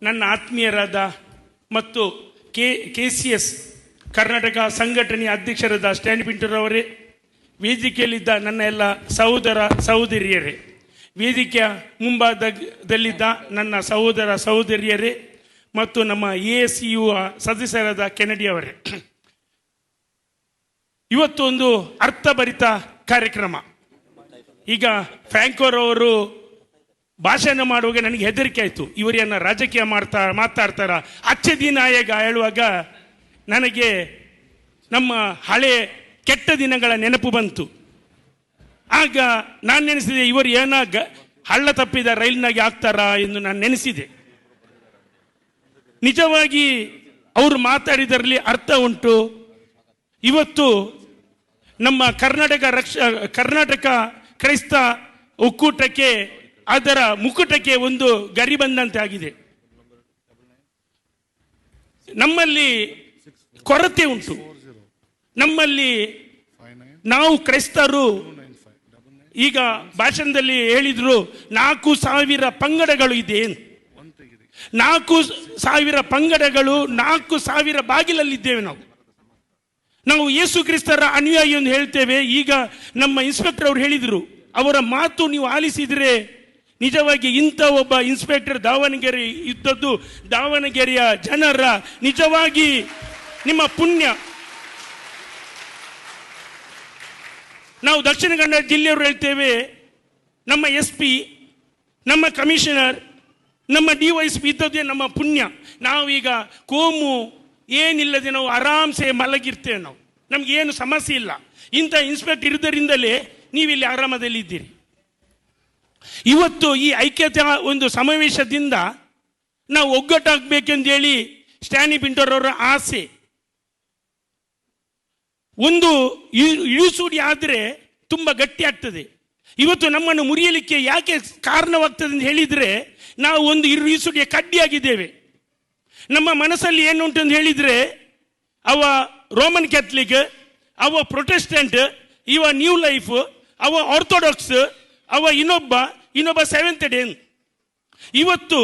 ನನ್ನ ಆತ್ಮೀಯರಾದ ಮತ್ತು KCS ಕರ್ನಾಟಕ ಸಂಘಟನೆಯ ಅಧ್ಯಕ್ಷರಾದ ಸ್ಟ್ಯಾನಿ ಪಿಂಟೂರವರೇ, ವೇದಿಕೆಯಲ್ಲಿದ್ದ ನನ್ನ ಎಲ್ಲ ಸಹೋದರ ಸಹೋದರಿಯರೇ, ವೇದಿಕೆಯ ಮುಂಭಾಗದಲ್ಲಿದ್ದ ನನ್ನ ಸಹೋದರ ಸಹೋದರಿಯರೇ ಮತ್ತು ನಮ್ಮ ASCU ಸದಸ್ಯರಾದ ಕೆನಡಿ ಅವರೇ, ಇವತ್ತು ಒಂದು ಅರ್ಥಭರಿತ ಕಾರ್ಯಕ್ರಮ. ಈಗ ಫ್ರಾಂಕೋರವರು ಭಾಷಣ ಮಾಡುವಾಗ ನನಗೆ ಹೆದರಿಕೆ ಆಯಿತು, ಇವರೇನ ರಾಜಕೀಯ ಮಾತಾಡ್ತಾರ ಅಚ್ಚೆ ದಿನ ಆಯಗ ಹೇಳುವಾಗ ನನಗೆ ನಮ್ಮ ಹಳೆ ಕೆಟ್ಟ ದಿನಗಳ ನೆನಪು ಬಂತು. ಆಗ ನಾನು ನೆನೆಸಿದೆ, ಇವರು ಹಳ್ಳ ತಪ್ಪಿದ ರೈಲಿನಾಗೆ ಆಗ್ತಾರಾ ಎಂದು ನಾನು ನೆನೆಸಿದೆ. ನಿಜವಾಗಿ ಅವರು ಮಾತಾಡಿದರಲ್ಲಿ ಅರ್ಥ ಉಂಟು. ಇವತ್ತು ನಮ್ಮ ಕರ್ನಾಟಕ ಕ್ರೈಸ್ತ ಒಕ್ಕೂಟಕ್ಕೆ ಅದರ ಮುಕುಟಕ್ಕೆ ಒಂದು ಗರಿ ಬಂದಂತೆ ಆಗಿದೆ. ನಮ್ಮಲ್ಲಿ ಕೊರತೆ ಉಂಟು. ನಮ್ಮಲ್ಲಿ ನಾವು ಕ್ರೈಸ್ತರು ಈಗ ಭಾಷಣದಲ್ಲಿ ಹೇಳಿದ್ರು 4,000 ಪಂಗಡಗಳು ಇದೆ. 4,000 ಪಂಗಡಗಳು, 4,000 ಬಾಗಿಲಲ್ಲಿದ್ದೇವೆ. ನಾವು ಯೇಸು ಕ್ರಿಸ್ತರ ಅನುಯಾಯಿ ಎಂದು ಹೇಳ್ತೇವೆ. ಈಗ ನಮ್ಮ ಇನ್ಸ್ಪೆಕ್ಟರ್ ಅವರು ಹೇಳಿದರು, ಅವರ ಮಾತು ನೀವು ಆಲಿಸಿದರೆ ನಿಜವಾಗಿ ಇಂಥ ಒಬ್ಬ ಇನ್ಸ್ಪೆಕ್ಟರ್ ದಾವಣಗೆರೆ ಇದ್ದದ್ದು ದಾವಣಗೆರೆಯ ಜನರ ನಿಜವಾಗಿ ನಿಮ್ಮ ಪುಣ್ಯ. ನಾವು ದಕ್ಷಿಣ ಕನ್ನಡ ಜಿಲ್ಲೆಯವರು ಹೇಳ್ತೇವೆ, ನಮ್ಮ SP, ನಮ್ಮ ಕಮಿಷನರ್, ನಮ್ಮ DYSP ಇದ್ದದ್ದೇ ನಮ್ಮ ಪುಣ್ಯ. ನಾವೀಗ ಕೋಮು ಏನಿಲ್ಲದೆ ನಾವು ಆರಾಮ್ಸೆ ಮಲಗಿರ್ತೇವೆ. ನಮ್ಗೆ ಏನು ಸಮಸ್ಯೆ ಇಲ್ಲ. ಇಂಥ ಇನ್ಸ್ಪೆಕ್ಟರ್ ಇರುವುದರಿಂದಲೇ ನೀವಿಲ್ಲಿ ಆರಾಮದಲ್ಲಿದ್ದೀರಿ. ಇವತ್ತು ಈ ಐಕ್ಯತೆ ಒಂದು ಸಮಾವೇಶದಿಂದ ನಾವು ಒಗ್ಗಟ್ಟಾಗಬೇಕೆಂದೇಳಿ ಸ್ಟ್ಯಾನಿ ಪಿಂಟೂರವರ ಆಸೆ. ಒಂದು ಇಳಿಸುಡಿ ಆದರೆ ತುಂಬ ಗಟ್ಟಿ ಆಗ್ತದೆ. ಇವತ್ತು ನಮ್ಮನ್ನು ಮುರಿಯಲಿಕ್ಕೆ ಯಾಕೆ ಕಾರಣವಾಗ್ತದೆ ಅಂತ ಹೇಳಿದರೆ, ನಾವು ಒಂದು ಇಳಿಸುಡಿಯ ಕಡ್ಡಿಯಾಗಿದ್ದೇವೆ. ನಮ್ಮ ಮನಸ್ಸಲ್ಲಿ ಏನುಂಟು ಅಂತ ಹೇಳಿದರೆ, ಅವ ರೋಮನ್ ಕ್ಯಾಥಲಿಕ್, ಅವ ಪ್ರೊಟೆಸ್ಟೆಂಟ್, ಇವ ನ್ಯೂ ಲೈಫ್, ಅವ ಆರ್ಥೋಡಾಕ್ಸ್, ಅವ ಇನ್ನೊಬ್ಬ ಸೆವೆಂತ್ ಡೇ. ಇವತ್ತು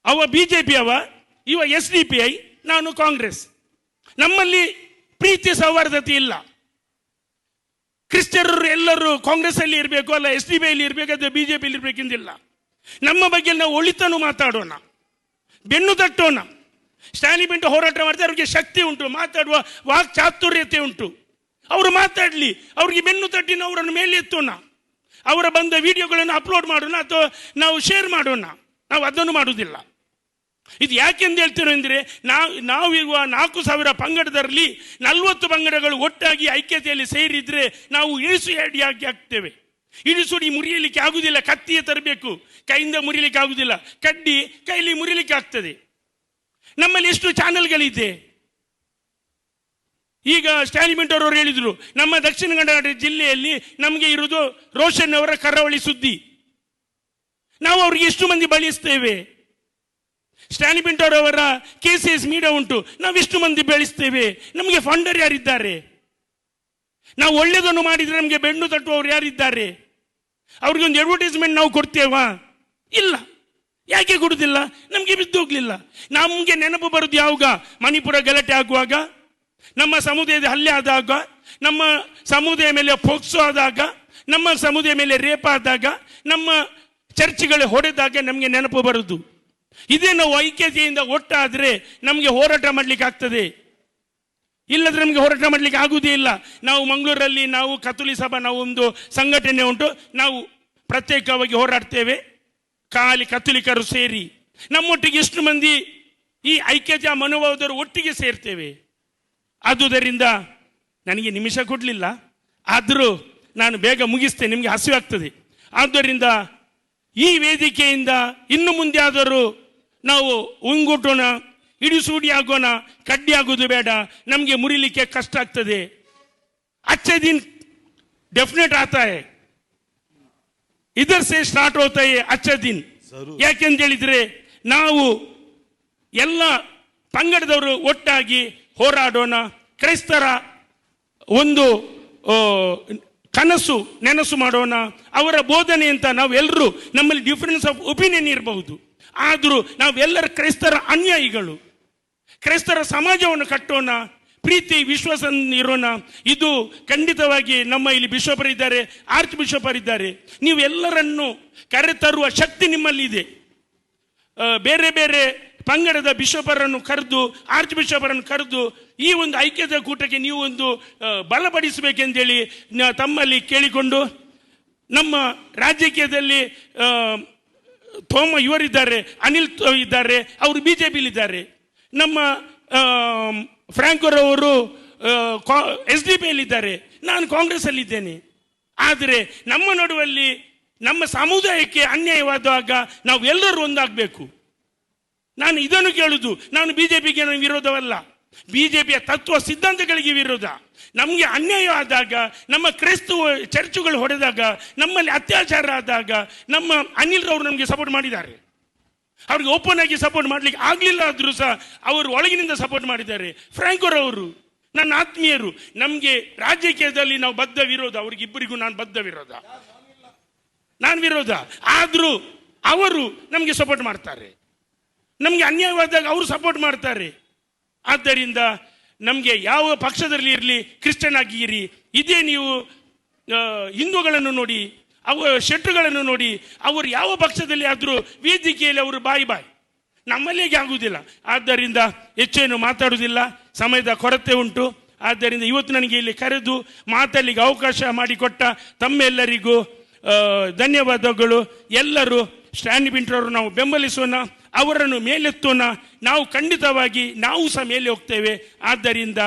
ಅವ BJP, ಇವ SDPI, ನಾನು ಕಾಂಗ್ರೆಸ್. ನಮ್ಮಲ್ಲಿ ಪ್ರೀತಿ ಸೌಹಾರ್ದತೆ ಇಲ್ಲ. ಕ್ರಿಶ್ಚಿಯನ್ನರು ಎಲ್ಲರೂ ಕಾಂಗ್ರೆಸ್ ಅಲ್ಲಿ ಇರಬೇಕು, ಅಲ್ಲ SDPI ಅಲ್ಲಿ ಇರಬೇಕು, ಅದು BJP ಅಲ್ಲಿ ಇರಬೇಕೆಂದಿಲ್ಲ. ನಮ್ಮ ಬಗ್ಗೆ ನಾವು ಒಳಿತನ್ನು ಮಾತಾಡೋಣ, ಬೆನ್ನು ತಟ್ಟೋಣ. ಸ್ಟ್ಯಾನಿ ಪಿಂಟೂರ್ ಹೋರಾಟ ಮಾಡಿದ್ರೆ ಅವ್ರಿಗೆ ಶಕ್ತಿ ಉಂಟು, ಮಾತಾಡುವ ವಾಕ್ ಚಾತುರ್ಯತೆ ಉಂಟು. ಅವರು ಮಾತಾಡಲಿ, ಅವ್ರಿಗೆ ಬೆನ್ನು ತಟ್ಟಿನ ಅವರನ್ನು ಮೇಲೆ ಎತ್ತೋಣ. ಅವರ ಬಂದ ವಿಡಿಯೋಗಳನ್ನು ಅಪ್ಲೋಡ್ ಮಾಡೋಣ ಅಥವಾ ನಾವು ಶೇರ್ ಮಾಡೋಣ. ನಾವು ಅದನ್ನು ಮಾಡುವುದಿಲ್ಲ. ಇದು ಯಾಕೆಂದು ಹೇಳ್ತೇನೆ ಅಂದರೆ, ನಾವಿರುವ 4,000 ಪಂಗಡದಲ್ಲಿ 40 ಪಂಗಡಗಳು ಒಟ್ಟಾಗಿ ಐಕ್ಯತೆಯಲ್ಲಿ ಸೇರಿದ್ರೆ ನಾವು ಇಳಿಸುಡಿಯಾಗಿ ಆಗ್ತೇವೆ. ಇಳಿಸುಡಿ ಮುರಿಯಲಿಕ್ಕೆ ಆಗುವುದಿಲ್ಲ, ಕತ್ತಿಯೇ ತರಬೇಕು. ಕೈಯಿಂದ ಮುರಿಲಿಕ್ಕೆ ಆಗುವುದಿಲ್ಲ, ಕಡ್ಡಿ ಕೈಲಿ ಮುರಿಲಿಕ್ಕೆ ಆಗ್ತದೆ. ನಮ್ಮಲ್ಲಿ ಎಷ್ಟು ಚಾನೆಲ್ಗಳಿದೆ. ಈಗ ಸ್ಟ್ಯಾನಿ ಪಿಂಟೂರ್ ಅವರು ಹೇಳಿದರು, ನಮ್ಮ ದಕ್ಷಿಣ ಕನ್ನಡ ಜಿಲ್ಲೆಯಲ್ಲಿ ನಮಗೆ ಇರುವುದು ರೋಷನ್ ಅವರ ಕರಾವಳಿ ಸುದ್ದಿ. ನಾವು ಅವ್ರಿಗೆ ಎಷ್ಟು ಮಂದಿ ಬಳಸ್ತೇವೆ. ಸ್ಟ್ಯಾನಿ ಪಿಂಟೂರ್ ಅವರ KCS ಮೀಡಿಯಾ ಉಂಟು, ನಾವು ಎಷ್ಟು ಮಂದಿ ಬೆಳೆಸ್ತೇವೆ. ನಮಗೆ ಫಂಡರ್ ಯಾರಿದ್ದಾರೆ? ನಾವು ಒಳ್ಳೆಯದನ್ನು ಮಾಡಿದರೆ ನಮಗೆ ಬೆನ್ನು ತಟ್ಟುವವರು ಯಾರಿದ್ದಾರೆ? ಅವ್ರಿಗೆ ಒಂದು ಅಡ್ವರ್ಟೈಸ್ಮೆಂಟ್ ನಾವು ಕೊಡ್ತೇವಾ? ಇಲ್ಲ. ಯಾಕೆ ಕೊಡುವುದಿಲ್ಲ? ನಮಗೆ ಬಿದ್ದೋಗ್ಲಿಲ್ಲ. ನಮಗೆ ನೆನಪು ಬರೋದು ಯಾವಾಗ? ಮಣಿಪುರ ಗಲಾಟೆ ಆಗುವಾಗ, ನಮ್ಮ ಸಮುದಾಯದ ಹಲ್ಲೆ ಆದಾಗ, ನಮ್ಮ ಸಮುದಾಯ ಮೇಲೆ ಪೋಕ್ಸೋ ಆದಾಗ, ನಮ್ಮ ಸಮುದಾಯ ಮೇಲೆ ರೇಪ್ ಆದಾಗ, ನಮ್ಮ ಚರ್ಚ್ಗಳು ಹೊಡೆದಾಗ ನಮಗೆ ನೆನಪು ಬರುವುದು. ಇದೇ ನಾವು ಐಕ್ಯತೆಯಿಂದ ಒಟ್ಟಾದರೆ ನಮಗೆ ಹೋರಾಟ ಮಾಡಲಿಕ್ಕೆ ಆಗ್ತದೆ. ಇಲ್ಲದ್ರೆ ನಮಗೆ ಹೋರಾಟ ಮಾಡಲಿಕ್ಕೆ ಆಗುವುದೇ ಇಲ್ಲ. ನಾವು ಮಂಗಳೂರಲ್ಲಿ ನಾವು ಕತ್ತೋಲಿಕ ಸಭಾ, ನಾವು ಒಂದು ಸಂಘಟನೆ ಉಂಟು, ನಾವು ಪ್ರತ್ಯೇಕವಾಗಿ ಹೋರಾಡ್ತೇವೆ. ಖಾಲಿ ಕತ್ತೋಲಿಕರು ಸೇರಿ ನಮ್ಮೊಟ್ಟಿಗೆ ಎಷ್ಟು ಮಂದಿ ಈ ಐಕ್ಯತೆಯ ಮನೋಭಾವದವರು ಒಟ್ಟಿಗೆ ಸೇರ್ತೇವೆ. ಆದುದರಿಂದ ನನಗೆ ನಿಮಿಷ ಕೊಡಲಿಲ್ಲ, ಆದರೂ ನಾನು ಬೇಗ ಮುಗಿಸ್ತೇನೆ, ನಿಮಗೆ ಹಸಿವು ಆಗ್ತದೆ. ಆದ್ದರಿಂದ ಈ ವೇದಿಕೆಯಿಂದ ಇನ್ನು ಮುಂದೆ ಆದರೂ ನಾವು ಒಂಗೂಟೋಣ, ಇಡಿಸೂಡಿ ಆಗೋಣ. ಕಡ್ಡಿ ಆಗೋದು ಬೇಡ, ನಮಗೆ ಮುರಿಲಿಕ್ಕೆ ಕಷ್ಟ ಆಗ್ತದೆ. अच्छे दिन डेफिनेट आता है, इधर से स्टार्ट होता है अच्छे दिन. ಯಾಕೆಂತ ಹೇಳಿದ್ರೆ ನಾವು ಎಲ್ಲ ಪಂಗಡದವರು ಒಟ್ಟಾಗಿ ಹೋರಾಡೋಣ. ಕ್ರೈಸ್ತರ ಒಂದು ಕನಸು ನೆನಸು ಮಾಡೋಣ. ಅವರ ಬೋಧನೆ ಅಂತ ನಾವೆಲ್ಲರೂ, ನಮ್ಮಲ್ಲಿ ಡಿಫರೆನ್ಸ್ ಆಫ್ ಒಪಿನಿಯನ್ ಇರಬಹುದು, ಆದರೂ ನಾವೆಲ್ಲರ ಕ್ರೈಸ್ತರ ಅನ್ಯಾಯಿಗಳು. ಕ್ರೈಸ್ತರ ಸಮಾಜವನ್ನು ಕಟ್ಟೋಣ, ಪ್ರೀತಿ ವಿಶ್ವಾಸ ಇರೋಣ. ಇದು ಖಂಡಿತವಾಗಿ ನಮ್ಮ ಇಲ್ಲಿ ಬಿಷಪರಿದ್ದಾರೆ, ಆರ್ಚ್ ಬಿಷಪರಿದ್ದಾರೆ. ನೀವೆಲ್ಲರನ್ನು ಕರೆತರುವ ಶಕ್ತಿ ನಿಮ್ಮಲ್ಲಿದೆ. ಬೇರೆ ಬೇರೆ ಪಂಗಡದ ಬಿಷಪರನ್ನು ಕರೆದು, ಆರ್ಚ್ ಬಿಷಪರನ್ನು ಕರೆದು ಈ ಒಂದು ಐಕ್ಯದ ಕೂಟಕ್ಕೆ ನೀವು ಒಂದು ಬಲಪಡಿಸಬೇಕೆಂದೇಳಿ ತಮ್ಮಲ್ಲಿ ಕೇಳಿಕೊಂಡು, ನಮ್ಮ ರಾಜಕೀಯದಲ್ಲಿ ಥೋಮ ಇವರಿದ್ದಾರೆ, ಅನಿಲ್ ಇದ್ದಾರೆ, ಅವರು ಬಿಜೆಪಿಲಿದ್ದಾರೆ. ನಮ್ಮ ಫ್ರಾಂಕೋರವರು SDP ಯಲ್ಲಿದ್ದಾರೆ, ನಾನು ಕಾಂಗ್ರೆಸ್ ಅಲ್ಲಿದ್ದೇನೆ. ಆದರೆ ನಮ್ಮ ನಡುವಲ್ಲಿ ನಮ್ಮ ಸಮುದಾಯಕ್ಕೆ ಅನ್ಯಾಯವಾದಾಗ ನಾವು ಎಲ್ಲರೂ ಒಂದಾಗಬೇಕು. ನಾನು ಇದನ್ನು ಕೇಳುವುದು, ನಾನು ಬಿಜೆಪಿಗೆ ವಿರೋಧವಲ್ಲ, ಬಿಜೆಪಿಯ ತತ್ವ ಸಿದ್ಧಾಂತಗಳಿಗೆ ವಿರೋಧ. ನಮಗೆ ಅನ್ಯಾಯ ಆದಾಗ, ನಮ್ಮ ಕ್ರೈಸ್ತವ ಚರ್ಚುಗಳು ಹೊಡೆದಾಗ, ನಮ್ಮಲ್ಲಿ ಅತ್ಯಾಚಾರ ಆದಾಗ, ನಮ್ಮ ಅನಿಲ್ ಅವರು ನಮಗೆ ಸಪೋರ್ಟ್ ಮಾಡಿದ್ದಾರೆ. ಅವ್ರಿಗೆ ಓಪನ್ ಆಗಿ ಸಪೋರ್ಟ್ ಮಾಡ್ಲಿಕ್ಕೆ ಆಗ್ಲಿಲ್ಲ ಆದ್ರೂ ಸಹ ಅವರು ಒಳಗಿನಿಂದ ಸಪೋರ್ಟ್ ಮಾಡಿದ್ದಾರೆ. ಫ್ರಾಂಕೋರವರು ನನ್ನ ಆತ್ಮೀಯರು. ನಮಗೆ ರಾಜಕೀಯದಲ್ಲಿ ನಾವು ಬದ್ಧ ವಿರೋಧ, ಅವ್ರಿಗಿಬ್ಬರಿಗೂ ನಾನು ಬದ್ಧ ವಿರೋಧ, ನಾನು ವಿರೋಧ. ಆದರೂ ಅವರು ನಮಗೆ ಸಪೋರ್ಟ್ ಮಾಡ್ತಾರೆ, ನಮಗೆ ಅನ್ಯಾಯವಾದಾಗ ಅವರು ಸಪೋರ್ಟ್ ಮಾಡ್ತಾರೆ. ಆದ್ದರಿಂದ ನಮಗೆ ಯಾವ ಪಕ್ಷದಲ್ಲಿ ಇರಲಿ, ಕ್ರಿಶ್ಚಿಯನ್ ಆಗಿರಿ, ಇದೇ ನೀವು ಹಿಂದೂಗಳನ್ನು ನೋಡಿ, ಶೆಟ್ಟರುಗಳನ್ನು ನೋಡಿ, ಅವರು ಯಾವ ಪಕ್ಷದಲ್ಲಿ ಆದರೂ ವೇದಿಕೆಯಲ್ಲಿ ಅವರು ಬಾಯಿ ನಮ್ಮಲ್ಲಿಗೆ ಆಗುವುದಿಲ್ಲ. ಆದ್ದರಿಂದ ಹೆಚ್ಚೇನು ಮಾತಾಡುವುದಿಲ್ಲ, ಸಮಯದ ಕೊರತೆ ಉಂಟು. ಆದ್ದರಿಂದ ಇವತ್ತು ನನಗೆ ಇಲ್ಲಿ ಕರೆದು ಮಾತಾಡಲಿಕ್ಕೆ ಅವಕಾಶ ಮಾಡಿಕೊಟ್ಟ ತಮ್ಮೆಲ್ಲರಿಗೂ ಧನ್ಯವಾದಗಳು. ಎಲ್ಲರೂ ಸ್ಟ್ಯಾನಿ ಪಿಂಟ್ರವರು ನಾವು ಬೆಂಬಲಿಸೋಣ, ಅವರನ್ನು ಮೇಲೆತ್ತೋಣ. ನಾವು ಖಂಡಿತವಾಗಿ ನಾವು ಸಹ ಮೇಲೆ ಹೋಗ್ತೇವೆ. ಆದ್ದರಿಂದ